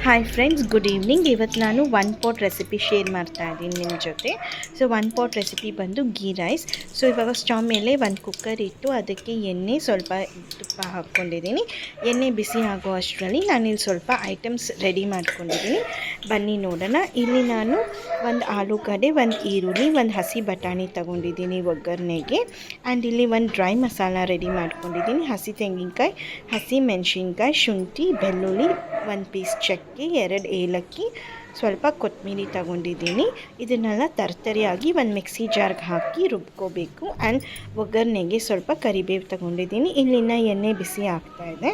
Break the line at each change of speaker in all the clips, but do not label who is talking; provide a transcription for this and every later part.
Hi friends, good evening. ಇವತ್ತು ನಾನು one pot recipe share ಮಾಡ್ತಾ ಇದ್ದೀನಿ ನಿಮ್ಮ ಜೊತೆ. ಸೊ ಒನ್ ಪಾಟ್ ರೆಸಿಪಿ ಬಂದು ಗೀ ರೈಸ್. ಸೊ ಇವಾಗ ಸ್ಟವ್ ಮೇಲೆ ಒಂದು ಕುಕ್ಕರ್ ಇಟ್ಟು ಅದಕ್ಕೆ ಎಣ್ಣೆ ಸ್ವಲ್ಪ ತುಪ್ಪ ಹಾಕ್ಕೊಂಡಿದ್ದೀನಿ. ಎಣ್ಣೆ ಬಿಸಿ ಆಗೋ ಅಷ್ಟರಲ್ಲಿ ನಾನಿಲ್ಲಿ ಸ್ವಲ್ಪ ಐಟಮ್ಸ್ ರೆಡಿ ಮಾಡ್ಕೊಂಡಿದ್ದೀನಿ. ಬನ್ನಿ ನೋಡೋಣ. ಇಲ್ಲಿ ನಾನು ಒಂದು ಆಲೂಗಡ್ಡೆ, ಒಂದು ಈರುಳ್ಳಿ, ಒಂದು ಹಸಿ ಬಟಾಣಿ ತೊಗೊಂಡಿದ್ದೀನಿ ಒಗ್ಗರಣೆಗೆ. ಆ್ಯಂಡ್ ಇಲ್ಲಿ ಒಂದು ಡ್ರೈ ಮಸಾಲ ರೆಡಿ ಮಾಡ್ಕೊಂಡಿದ್ದೀನಿ. ಹಸಿ ತೆಂಗಿನಕಾಯಿ, ಹಸಿ ಮೆಣಸಿನ್ಕಾಯಿ, ಶುಂಠಿ, ಬೆಳ್ಳುಳ್ಳಿ, ಒಂದು ಪೀಸ್ ಚಕ್ಕೆ, 2 ಏಲಕ್ಕಿ, ಸ್ವಲ್ಪ ಕೊತ್ತಂಬರಿ ತಗೊಂಡಿದ್ದೀನಿ. ಇದನ್ನೆಲ್ಲ ತರ್ತರಿಯಾಗಿ ಒಂದು ಮಿಕ್ಸಿ ಜಾರ್ಗೆ ಹಾಕಿ ರುಬ್ಕೋಬೇಕು. ಆ್ಯಂಡ್ ಒಗ್ಗರಣೆಗೆ ಸ್ವಲ್ಪ ಕರಿಬೇವು ತಗೊಂಡಿದ್ದೀನಿ. ಇಲ್ಲಿನ ಎಣ್ಣೆ ಬಿಸಿ ಆಗ್ತಾಯಿದೆ.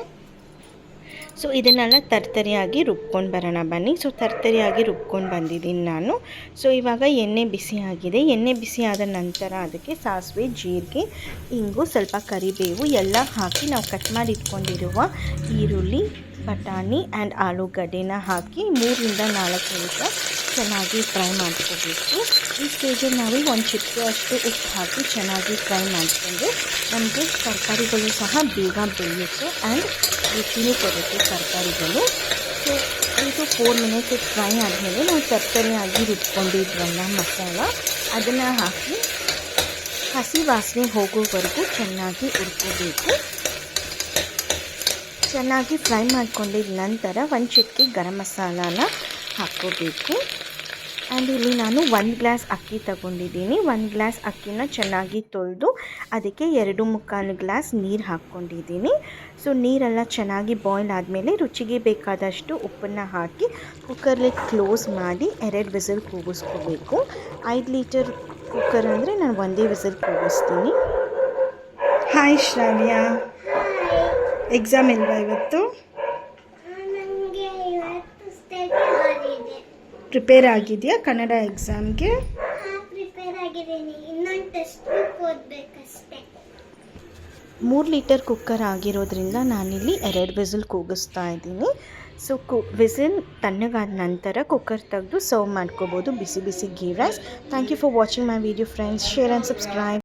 ಸೊ ಇದನ್ನೆಲ್ಲ ತರ್ತರಿಯಾಗಿ ರುಬ್ಕೊಂಡು ಬರೋಣ ಬನ್ನಿ. ಸೊ ತರ್ತರಿಯಾಗಿ ರುಬ್ಕೊಂಡು ಬಂದಿದ್ದೀನಿ ನಾನು. ಸೊ ಇವಾಗ ಎಣ್ಣೆ ಬಿಸಿ ಆಗಿದೆ. ಎಣ್ಣೆ ಬಿಸಿ ಆದ ನಂತರ ಅದಕ್ಕೆ ಸಾಸಿವೆ, ಜೀರಿಗೆ, ಇಂಗು, ಸ್ವಲ್ಪ ಕರಿಬೇವು ಎಲ್ಲ ಹಾಕಿ ನಾವು ಕಟ್ ಮಾಡಿ ಇಟ್ಕೊಂಡಿರುವ ಈರುಳ್ಳಿ, ಬಟಾಣಿ ಆ್ಯಂಡ್ ಆಲೂಗಡ್ಡೆನ ಹಾಕಿ 3-4 ನಿಮಿಷ ಚೆನ್ನಾಗಿ ಫ್ರೈ ಮಾಡ್ಕೋಬೇಕು. ಈ ಸ್ಟೇಜಲ್ಲಿ ನಾವು ಒಂದು ಚಿಟಿಕೆ ಅಷ್ಟು ಉಪ್ಪು ಹಾಕಿ ಚೆನ್ನಾಗಿ ಫ್ರೈ ಮಾಡಿಕೊಂಡು ನಮಗೆ ತರಕಾರಿಗಳು ಸಹ ಬೇಗ ಬೇಯುತ್ತೆ ಆ್ಯಂಡ್ ರುಚಿನೂ ಕೊಡುತ್ತೆ ತರಕಾರಿಗಳು. ಸೊ ಇದು 4 ಮಿನಿಟ್ಸ್ ಫ್ರೈ ಆದಮೇಲೆ ನಾವು ತರ್ತರಿಯಾಗಿ ರುಬ್ಕೊಂಡಿದ್ವಲ್ಲ ಮಸಾಲ, ಅದನ್ನು ಹಾಕಿ ಹಸಿ ವಾಸನೆ ಹೋಗೋವರೆಗೂ ಚೆನ್ನಾಗಿ ಹುರ್ಕೋಬೇಕು. ಚೆನ್ನಾಗಿ ಫ್ರೈ ಮಾಡ್ಕೊಂಡಿದ್ದ ನಂತರ ಒಂದು ಚಿಟಿಕೆ ಗರಂ ಮಸಾಲಾನ ಹಾಕ್ಕೋಬೇಕು. ಆ್ಯಂಡ್ ಇಲ್ಲಿ ನಾನು 1 ಗ್ಲಾಸ್ ಅಕ್ಕಿ ತಗೊಂಡಿದ್ದೀನಿ. 1 ಗ್ಲಾಸ್ ಅಕ್ಕಿನ ಚೆನ್ನಾಗಿ ತೊಳೆದು ಅದಕ್ಕೆ 2-3 ಗ್ಲಾಸ್ ನೀರು ಹಾಕ್ಕೊಂಡಿದ್ದೀನಿ. ಸೊ ನೀರೆಲ್ಲ ಚೆನ್ನಾಗಿ ಬಾಯ್ಲ್ ಆದಮೇಲೆ ರುಚಿಗೆ ಬೇಕಾದಷ್ಟು ಉಪ್ಪನ್ನು ಹಾಕಿ ಕುಕ್ಕರ್ಲಿ ಕ್ಲೋಸ್ ಮಾಡಿ 2 ವಿಸಿಲ್ ಕೂಗಿಸ್ಕೋಬೇಕು. 5 ಲೀಟರ್ ಕುಕ್ಕರ್ ಅಂದರೆ ನಾನು 1 ವಿಸಿಲ್ ಕೂಗಿಸ್ತೀನಿ. ಹಾಯ್ ಶ್ರಾವ್ಯ, ಎಕ್ಸಾಮ್ ಇಲ್ವಾ ಇವತ್ತು? ಪ್ರಿಪೇರ್ ಆಗಿದೆಯಾ ಕನ್ನಡ ಎಕ್ಸಾಮ್ಗೆ? 3 ಲೀಟರ್ ಕುಕ್ಕರ್ ಆಗಿರೋದ್ರಿಂದ ನಾನಿಲ್ಲಿ 2 ವಿಸಿಲ್ ಕೂಗಿಸ್ತಾ ಇದ್ದೀನಿ. ಸೊ ವಿಸಿಲ್ ತಣ್ಣಗಾದ ನಂತರ ಕುಕ್ಕರ್ ತೆಗೆದು ಸರ್ವ್ ಮಾಡ್ಕೋಬೋದು ಬಿಸಿ ಬಿಸಿ ghee rice. Thank you for watching my video friends. Share and subscribe.